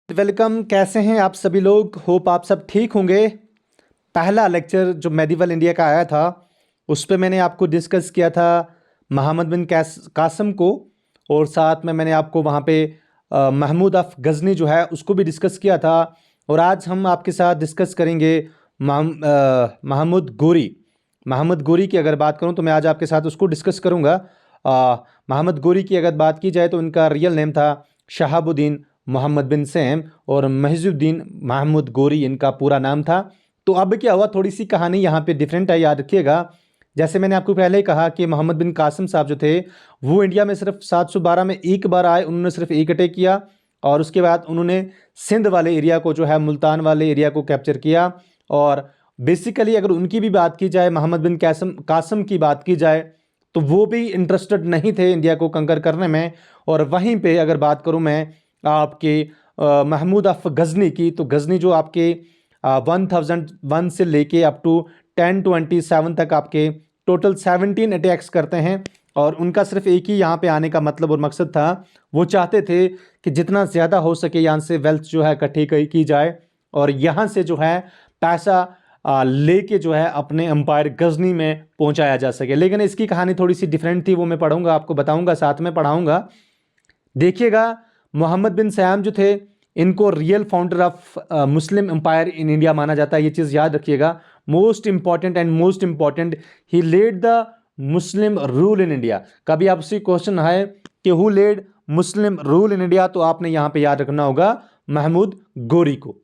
Welcome. कैसे हैं आप सभी लोग? होप आप सब ठीक होंगे। पहला लेक्चर जो मेडिवल इंडिया का आया था उस पे मैंने आपको डिस्कस किया था मोहम्मद बिन कासम को, और साथ में मैंने आपको वहाँ पे महमूद अफ गज़नी जो है उसको भी डिस्कस किया था। और आज हम आपके साथ डिस्कस करेंगे महमूद गोरी। महमूद गोरी की अगर बात करूँ तो मैं आज आपके साथ उसको डिस्कस करूँगा। महमूद गोरी की अगर बात की जाए तो इनका रियल नेम था शहाबुद्दीन मोहम्मद बिन सैम, और महजुद्दीन महमूद गोरी इनका पूरा नाम था। तो अब क्या हुआ, थोड़ी सी कहानी यहाँ पे डिफरेंट है, याद रखिएगा। जैसे मैंने आपको पहले ही कहा कि मोहम्मद बिन कासिम साहब जो थे वो इंडिया में सिर्फ 712 में एक बार आए। उन्होंने सिर्फ एक अटैक किया और उसके बाद उन्होंने सिंध वाले एरिया को जो है मुल्तान वाले एरिया को कैप्चर किया। और बेसिकली अगर उनकी भी बात की जाए, मोहम्मद बिन कासिम की बात की जाए, तो वो भी इंटरेस्टेड नहीं थे इंडिया को कंकर करने में। और वहीं पे अगर बात करूं मैं आपके महमूद अफ गज़नी की, तो गज़नी जो आपके 1001 से लेके अप टू 1027 तक आपके टोटल 17 अटैक्स करते हैं। और उनका सिर्फ एक ही यहाँ पे आने का मतलब और मकसद था, वो चाहते थे कि जितना ज़्यादा हो सके यहाँ से वेल्थ जो है इकट्ठी की जाए और यहाँ से जो है पैसा लेके जो है अपने एम्पायर गजनी में पहुंचाया जा सके। लेकिन इसकी कहानी थोड़ी सी डिफरेंट थी, वो मैं पढ़ूंगा, आपको बताऊंगा, साथ में पढ़ाऊंगा। देखिएगा, मोहम्मद बिन सैम जो थे इनको real founder of Muslim empire in India माना जाता है। ये चीज़ याद रखिएगा, most important, he led the Muslim rule in India. कभी आपसे क्वेश्चन है कि who led Muslim rule in India, तो आपने यहाँ पे याद रखना होगा महमूद गोरी को।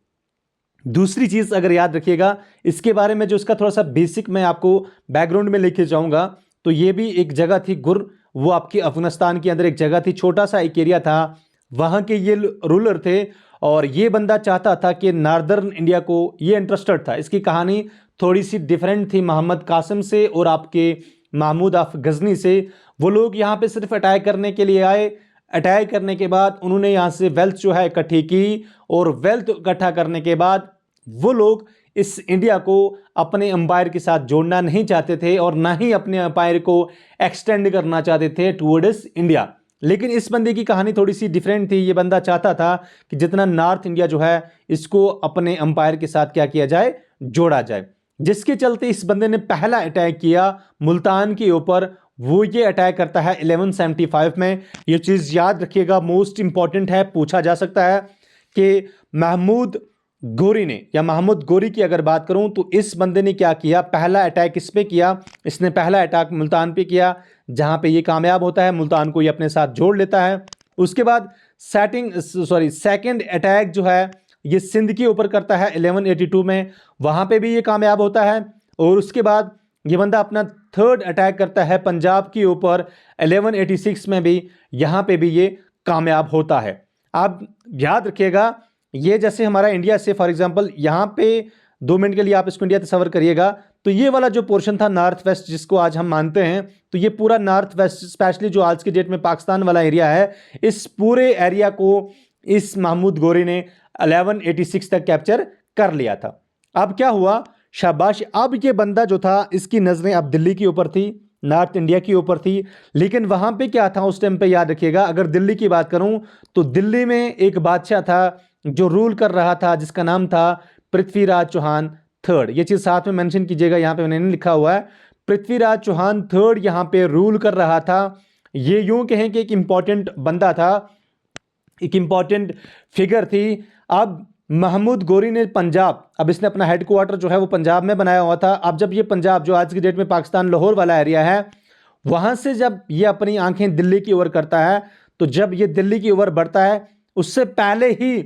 दूसरी चीज़ अगर याद रखिएगा, इसके बारे में जो इसका थोड़ा सा बेसिक मैं आपको बैकग्राउंड में लेके जाऊंगा, तो ये भी एक जगह थी गुर, वो आपकी अफगानिस्तान के अंदर एक जगह थी, छोटा सा एक एरिया था, वहाँ के ये रूलर थे। और ये बंदा चाहता था कि नॉर्दर्न इंडिया को, ये इंटरेस्टेड था। इसकी कहानी थोड़ी सी डिफरेंट थी मोहम्मद कासिम से और आपके महमूद अफ गज़नी से। वो लोग यहाँ पे सिर्फ अटैक करने के लिए आए। अटैक करने के बाद उन्होंने यहाँ से वेल्थ जो है इकट्ठी की, और वेल्थ इकट्ठा करने के बाद वो लोग इस इंडिया को अपने एम्पायर के साथ जोड़ना नहीं चाहते थे और ना ही अपने एम्पायर को एक्सटेंड करना चाहते थे टुवर्ड्स इंडिया। लेकिन इस बंदे की कहानी थोड़ी सी डिफरेंट थी। ये बंदा चाहता था कि जितना नॉर्थ इंडिया जो है इसको अपने एम्पायर के साथ क्या किया जाए, जोड़ा जाए। जिसके चलते इस बंदे ने पहला अटैक किया मुल्तान के ऊपर। वो ये अटैक करता है 1175 में। ये चीज़ याद रखिएगा, मोस्ट इंपॉर्टेंट है, पूछा जा सकता है कि महमूद गोरी ने, या महमूद गोरी की अगर बात करूं तो इस बंदे ने क्या किया, पहला अटैक इस पे किया। इसने पहला अटैक मुल्तान पे किया, जहां पे ये कामयाब होता है, मुल्तान को ये अपने साथ जोड़ लेता है। उसके बाद सेकंड अटैक जो है ये सिंध के ऊपर करता है 1182 में, वहां पे भी ये कामयाब होता है। और उसके बाद ये बंदा अपना थर्ड अटैक करता है पंजाब के ऊपर 1186 में भी, यहां पे भी ये कामयाब होता है। आप याद रखिएगा, ये जैसे हमारा इंडिया से फॉर एग्जांपल यहाँ पे 2 मिनट के लिए आप इसको इंडिया तस्वर करिएगा, तो ये वाला जो पोर्शन था नॉर्थ वेस्ट जिसको आज हम मानते हैं, तो ये पूरा नॉर्थ वेस्ट स्पेशली जो आज की डेट में पाकिस्तान वाला एरिया है, इस पूरे एरिया को इस महमूद गोरी ने 1186 तक कैप्चर कर लिया था। अब क्या हुआ, शाबाश, अब ये बंदा जो था इसकी नजरें अब दिल्ली के ऊपर थी, नॉर्थ इंडिया के ऊपर थी। लेकिन वहां पे क्या था उस टाइम पे, याद रखिएगा, अगर दिल्ली की बात करूं तो दिल्ली में एक बादशाह था जो रूल कर रहा था, जिसका नाम था पृथ्वीराज चौहान थर्ड। ये चीज साथ में मेंशन कीजिएगा, यहाँ पे मैंने लिखा हुआ है पृथ्वीराज चौहान थर्ड यहाँ पे रूल कर रहा था। ये यूं कहें कि एक इंपॉर्टेंट बंदा था, एक इंपॉर्टेंट फिगर थी। अब महमूद गोरी ने पंजाब, अब इसने अपना हेडक्वार्टर जो है वो पंजाब में बनाया हुआ था। अब जब ये पंजाब जो आज की डेट में पाकिस्तान लाहौर वाला एरिया है, वहां से जब ये अपनी आंखें दिल्ली की ओर करता है, तो जब ये दिल्ली की ओर बढ़ता है, उससे पहले ही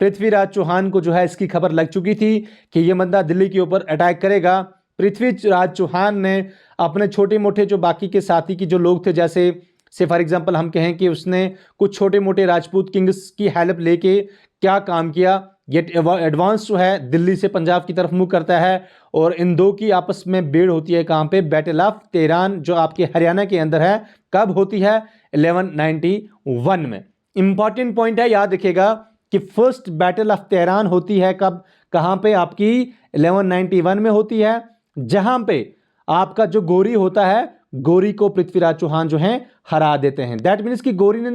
पृथ्वीराज चौहान को जो है इसकी खबर लग चुकी थी कि ये बंदा दिल्ली के ऊपर अटैक करेगा। पृथ्वीराज चौहान ने अपने छोटे मोटे जो बाकी के साथी की जो लोग थे, जैसे से फॉर एग्जांपल हम कहें कि उसने कुछ छोटे मोटे राजपूत किंग्स की हेल्प लेके क्या काम किया, ये एडवांस जो है दिल्ली से पंजाब की तरफ मूव करता है। और इन दो की आपस में भीड़ होती है, कहाँ पे, बैटल ऑफ तेहरान जो आपके हरियाणा के अंदर है। कब होती है, 1191 में। इंपॉर्टेंट पॉइंट है, याद रखिएगा कि फर्स्ट बैटल ऑफ तेहरान होती है कब, कहां पे, आपकी 1191 में होती है, जहां पे आपका जो गोरी होता है, गोरी को पृथ्वीराज चौहान जो है हरा देते हैं। दैट मीन्स कि गोरी ने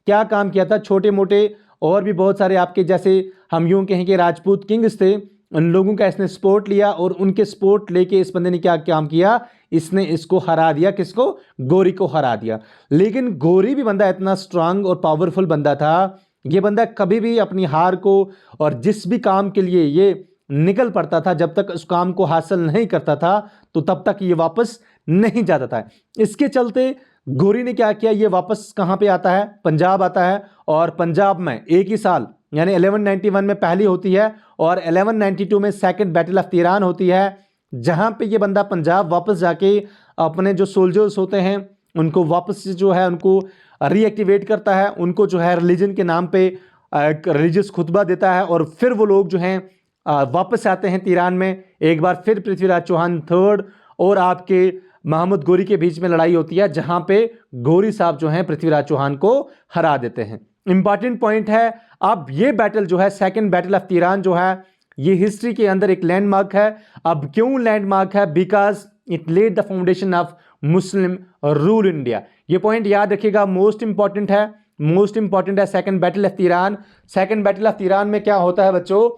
क्या काम किया था, छोटे मोटे और भी बहुत सारे आपके जैसे हम यूं कहें कि राजपूत किंग्स थे, उन लोगों का इसने सपोर्ट लिया और उनके सपोर्ट लेके इस बंदे ने क्या काम किया, इसने इसको हरा दिया, किसको, गौरी को हरा दिया। लेकिन गौरी भी बंदा इतना स्ट्रांग और पावरफुल बंदा था, ये बंदा कभी भी अपनी हार को और जिस भी काम के लिए ये निकल पड़ता था, जब तक उस काम को हासिल नहीं करता था तो तब तक ये वापस नहीं जाता था। इसके चलते गौरी ने क्या किया, ये वापस कहाँ पे आता है, पंजाब आता है, और पंजाब में एक ही साल यानी 1191 में पहली होती है और 1192 में सेकंड बैटल ऑफ तिरान होती है, जहां पे ये बंदा पंजाब वापस जाके अपने जो सोल्जर्स होते हैं उनको वापस से जो है उनको रीएक्टिवेट करता है, उनको जो है रिलीजन के नाम पे एक रिलीजियस खुतबा देता है और फिर वो लोग जो हैं वापस आते हैं तिरान में। एक बार फिर पृथ्वीराज चौहान थर्ड और आपके महमूद गौरी के बीच में लड़ाई होती है, जहां पे गौरी साहब जो हैं पृथ्वीराज चौहान को हरा देते हैं। इंपॉर्टेंट पॉइंट है, अब ये बैटल जो है सेकंड बैटल ऑफ तिरान जो है ये हिस्ट्री के अंदर एक लैंडमार्क है। अब क्यों लैंडमार्क है, because it led the foundation of Muslim rule India. ये पॉइंट याद रखिएगा, मोस्ट इंपॉर्टेंट है, मोस्ट इंपॉर्टेंट है second battle of Tarain. Second battle of Tarain में क्या होता है बच्चों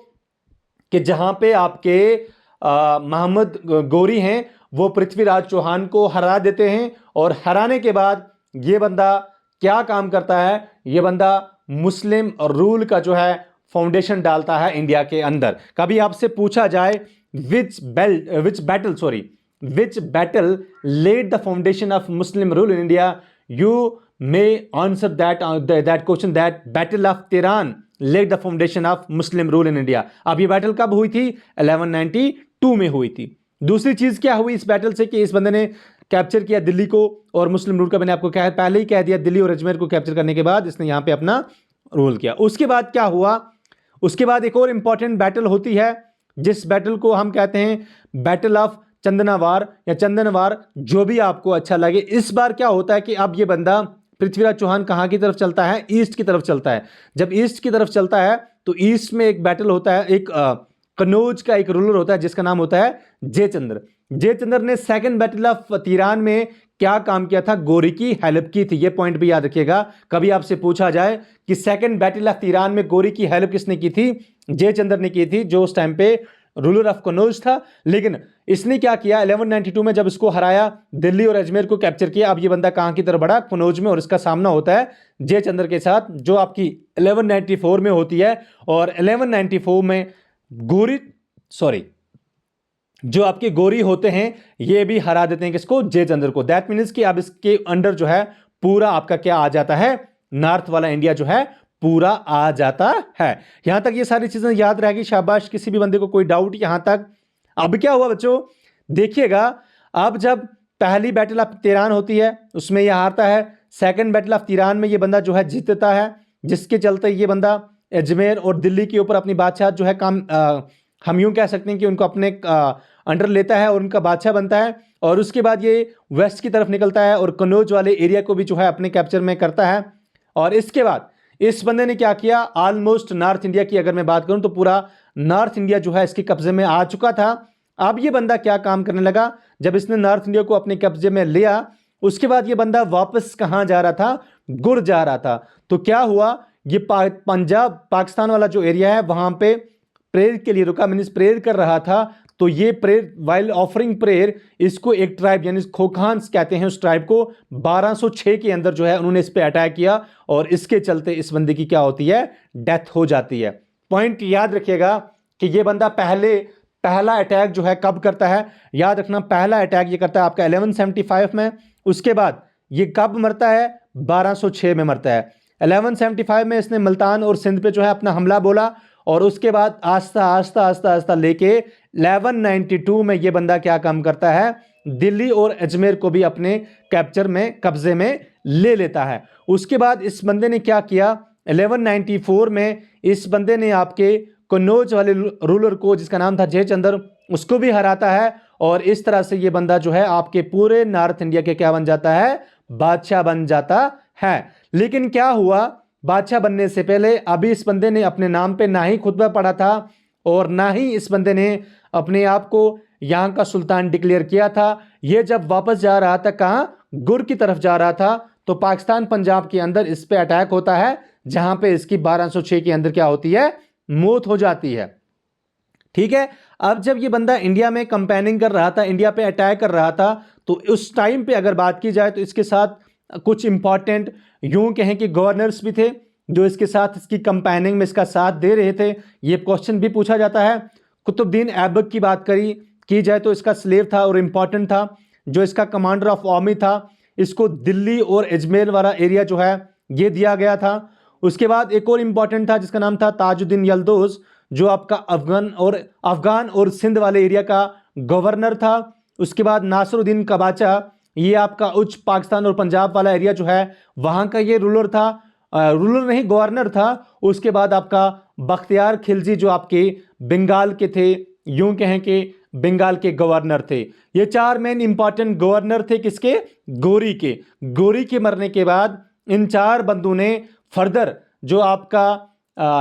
कि जहां पे आपके महमूद गौरी हैं वो पृथ्वीराज चौहान को हरा देते हैं और हराने के बाद ये बंदा क्या काम करता है, ये बंदा मुस्लिम रूल का जो है फाउंडेशन डालता है इंडिया के अंदर। कभी आपसे पूछा जाए which battle led the foundation of Muslim rule in India, you may answer that question, that battle of Tarain led the foundation of Muslim rule in India. अब ये बैटल कब हुई थी, 1192 में हुई थी। दूसरी चीज क्या हुई इस बैटल से कि इस बंदे ने कैप्चर किया दिल्ली को और मुस्लिम रूल का, मैंने आपको पहले ही कह दिया, दिल्ली और अजमेर को कैप्चर करने के बाद इसने यहां पे अपना रूल किया। उसके बाद क्या हुआ, उसके बाद एक और इंपॉर्टेंट बैटल होती है जिस बैटल को हम कहते हैं बैटल ऑफ चंदनावार या चंदनवार, जो भी आपको अच्छा लगे। इस बार क्या होता है कि अब ये बंदा पृथ्वीराज चौहान कहां की तरफ चलता है, ईस्ट की तरफ चलता है। जब ईस्ट की तरफ चलता है तो ईस्ट में एक बैटल होता है, एक कन्नौज का एक रूलर होता है जिसका नाम होता है जयचंद्र। जयचंद्र ने सेकंड बैटल ऑफ तिरान में क्या काम किया था, गौरी की हेल्प की थी। ये पॉइंट भी याद रखिएगा, कभी आपसे पूछा जाए कि सेकंड बैटल ऑफ तिरान में गौरी की हेल्प किसने की थी, जयचंद्र ने की थी, जो उस टाइम पे रूलर ऑफ कन्नौज था। लेकिन इसने क्या किया, 1192 में जब इसको हराया, दिल्ली और अजमेर को कैप्चर किया, अब ये बंदा कहां की तरफ बढ़ा, कन्नौज में, और इसका सामना होता है जयचंद्र के साथ, जो आपकी 1194 में होती है। और 1194 में जो आपके गौरी होते हैं ये भी हरा देते हैं किसको, जयचंद्र को। दैट मीन्स कि अब इसके अंडर जो है पूरा आपका क्या आ जाता है, नॉर्थ वाला इंडिया जो है पूरा आ जाता है। यहां तक ये सारी चीजें याद रहेगी, शाबाश, किसी भी बंदे को कोई डाउट यहां तक। अब क्या हुआ बच्चों, देखिएगा, अब जब पहली बैटल ऑफ तिरान होती है उसमें यह हारता है, सेकंड बैटल ऑफ तिरान में ये बंदा जो है जीतता है, जिसके चलते ये बंदा अजमेर और दिल्ली के ऊपर अपनी बादशाह जो है काम हम यूं कह सकते हैं कि उनको अपने अंडर लेता है और उनका बादशाह बनता है। और उसके बाद ये वेस्ट की तरफ निकलता है और कन्नौज वाले एरिया को भी जो है अपने कैप्चर में करता है। और इसके बाद इस बंदे ने क्या किया, ऑलमोस्ट नॉर्थ इंडिया की अगर मैं बात करूं तो पूरा नॉर्थ इंडिया जो है इसके कब्जे में आ चुका था। अब ये बंदा क्या काम करने लगा, जब इसने नॉर्थ इंडिया को अपने कब्जे में लिया, उसके बाद ये बंदा वापस कहां जा रहा था, गुर जा रहा था। तो क्या हुआ, ये पंजाब पाकिस्तान वाला जो एरिया है वहां पे प्रेयर के लिए रुका, मीन्स प्रेयर कर रहा था। तो ये प्रेयर, वाइल ऑफरिंग प्रेयर, इसको एक ट्राइब यानी खोखान्स कहते हैं, उस ट्राइब को 1206 के अंदर जो है उन्होंने इस पे अटैक किया और इसके चलते इस बंदे की क्या होती है, डेथ हो जाती है। पॉइंट याद रखिएगा कि ये बंदा पहला अटैक जो है कब करता है, याद रखना, पहला अटैक ये करता है आपका 1175 में। उसके बाद ये कब मरता है, 1206 में मरता है। 1175 में इसने मुल्तान और सिंध पे जो है अपना हमला बोला और उसके बाद आस्ता आस्ता लेके 1192 में ये बंदा क्या काम करता है, दिल्ली और अजमेर को भी अपने कैप्चर में, कब्जे में ले लेता है। उसके बाद इस बंदे ने क्या किया, 1194 में इस बंदे ने आपके कन्नौज वाले रूलर को जिसका नाम था जयचंद्र, उसको भी हराता है। और इस तरह से ये बंदा जो है आपके पूरे नॉर्थ इंडिया के क्या बन जाता है, बादशाह बन जाता है। लेकिन क्या हुआ, बादशाह बनने से पहले अभी इस बंदे ने अपने नाम पे ना ही खुतबा पढ़ा था और ना ही इस बंदे ने अपने आप को यहाँ का सुल्तान डिक्लेयर किया था। ये जब वापस जा रहा था, कहाँ, गुर की तरफ जा रहा था, तो पाकिस्तान पंजाब के अंदर इस पे अटैक होता है, जहां पे इसकी 1206 के अंदर क्या होती है, मौत हो जाती है। ठीक है, अब जब ये बंदा इंडिया में कंपेनिंग कर रहा था, इंडिया पे अटैक कर रहा था, तो उस टाइम पे अगर बात की जाए तो इसके साथ कुछ इंपॉर्टेंट यूं कहें कि गवर्नर्स भी थे जो इसके साथ इसकी कंपेनिंग में इसका साथ दे रहे थे। ये क्वेश्चन भी पूछा जाता है। कुतुबुद्दीन ऐबक की बात की जाए तो इसका स्लेव था और इंपॉर्टेंट था। जो इसका कमांडर ऑफ आर्मी था, इसको दिल्ली और अजमेर वाला एरिया जो है ये दिया गया था। उसके बाद एक और इंपॉर्टेंट था जिसका नाम था ताजुद्दीन यल्दौज, जो आपका अफगान और सिंध वाले एरिया का गवर्नर था। उसके बाद नासरुद्दीन कबाचा, ये आपका उच्च पाकिस्तान और पंजाब वाला एरिया जो है वहां का ये रूलर था, रूलर नहीं गवर्नर था। उसके बाद आपका बख्तियार खिलजी जो आपके बंगाल के थे, यूं कहें कि बंगाल के गवर्नर थे। ये चार मेन इंपॉर्टेंट गवर्नर थे किसके, गोरी के। गोरी के मरने के बाद इन चार बंदों ने फर्दर जो आपका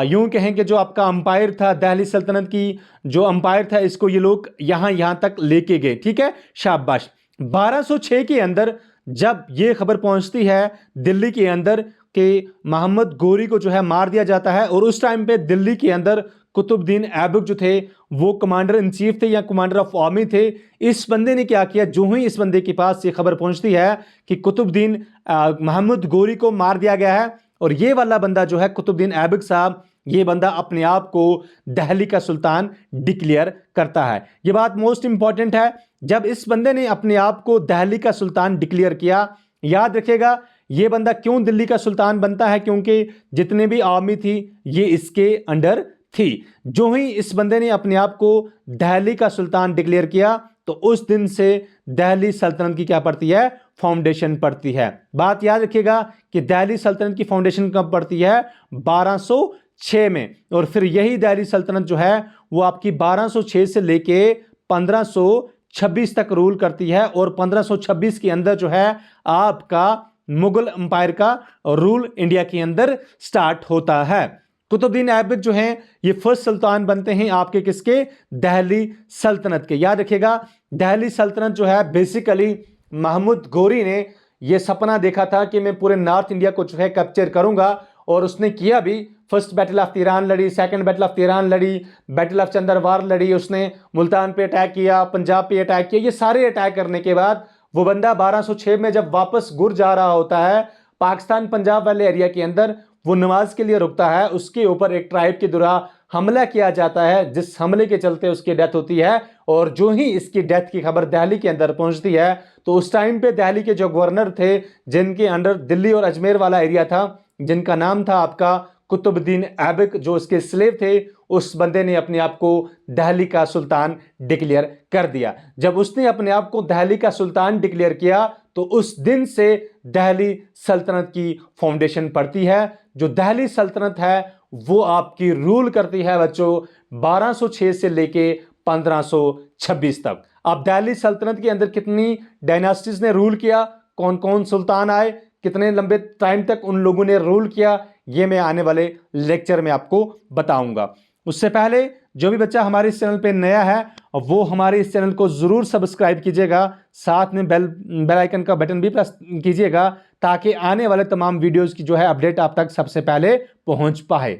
यूं कहें कि जो आपका अंपायर था, दिल्ली सल्तनत की जो अंपायर था, इसको ये लोग यहां तक लेके गए। ठीक है, शाबाश। 1206 के अंदर जब ये खबर पहुंचती है दिल्ली के अंदर कि मोहम्मद गोरी को जो है मार दिया जाता है, और उस टाइम पे दिल्ली के अंदर कुतुबुद्दीन ऐबक जो थे वो कमांडर इन चीफ थे या कमांडर ऑफ आर्मी थे। इस बंदे ने क्या किया, जो ही इस बंदे के पास ये खबर पहुंचती है कि कुतुबुद्दीन मोहम्मद गोरी को मार दिया गया है, और ये वाला बंदा जो है कुतुबुद्दीन ऐबक साहब, ये बंदा अपने आप को दिल्ली का सुल्तान डिक्लेयर करता है। ये बात मोस्ट इंपॉर्टेंट है। जब इस बंदे ने अपने आप को दिल्ली का सुल्तान डिक्लेयर किया, याद रखिएगा ये बंदा क्यों दिल्ली का सुल्तान बनता है, क्योंकि जितने भी आर्मी थी ये इसके अंडर थी। जो ही इस बंदे ने अपने आप को दिल्ली का सुल्तान डिक्लेयर किया, तो उस दिन से दिल्ली सल्तनत की क्या पड़ती है, फाउंडेशन पड़ती है। बात याद रखिएगा कि दिल्ली सल्तनत की फाउंडेशन कब पड़ती है, 1206 में। और फिर यही दिल्ली सल्तनत जो है वो आपकी 1206 से लेके 1526 तक रूल करती है, और 1526 के अंदर जो है आपका मुगल अंपायर का रूल इंडिया के अंदर स्टार्ट होता है। कुतुबुद्दीन ऐबक जो हैं ये फर्स्ट सुल्तान बनते हैं आपके किसके, दिल्ली सल्तनत के। याद रखिएगा दिल्ली सल्तनत जो है बेसिकली महमूद गोरी ने ये सपना देखा था कि मैं पूरे नॉर्थ इंडिया को जो है कैप्चर करूंगा, और उसने किया भी। फर्स्ट बैटल ऑफ तिरान लड़ी, सेकंड बैटल ऑफ तिरान लड़ी, बैटल ऑफ चंद्रवार लड़ी, उसने मुल्तान पे अटैक किया, पंजाब पे अटैक किया। ये सारे अटैक करने के बाद वो बंदा 1206 में जब वापस गुर जा रहा होता है पाकिस्तान पंजाब वाले एरिया के अंदर, वो नमाज के लिए रुकता है। उसके ऊपर एक ट्राइब के द्वारा हमला किया जाता है, जिस हमले के चलते उसकी डेथ होती है। और जो ही इसकी डेथ की खबर दिल्ली के अंदर पहुंचती है, तो उस टाइम पे दिल्ली के जो गवर्नर थे, जिनके अंडर दिल्ली और अजमेर वाला एरिया था, जिनका नाम था आपका कुतुबुद्दीन ऐबक, जो उसके स्लेव थे, उस बंदे ने अपने आप को दिल्ली का सुल्तान डिक्लेयर कर दिया। जब उसने अपने आप को दिल्ली का सुल्तान डिक्लेयर किया, तो उस दिन से दिल्ली सल्तनत की फाउंडेशन पड़ती है। जो दिल्ली सल्तनत है वो आपकी रूल करती है बच्चों 1206 से लेके 1526 तक। अब दिल्ली सल्तनत के अंदर कितनी डायनास्टीज ने रूल किया, कौन कौन सुल्तान आए, कितने लंबे टाइम तक उन लोगों ने रूल किया, ये मैं आने वाले लेक्चर में आपको बताऊंगा। उससे पहले जो भी बच्चा हमारे इस चैनल पे नया है वो हमारे इस चैनल को जरूर सब्सक्राइब कीजिएगा, साथ में बेल आइकन का बटन भी प्रेस कीजिएगा, ताकि आने वाले तमाम वीडियोस की जो है अपडेट आप तक सबसे पहले पहुंच पाए।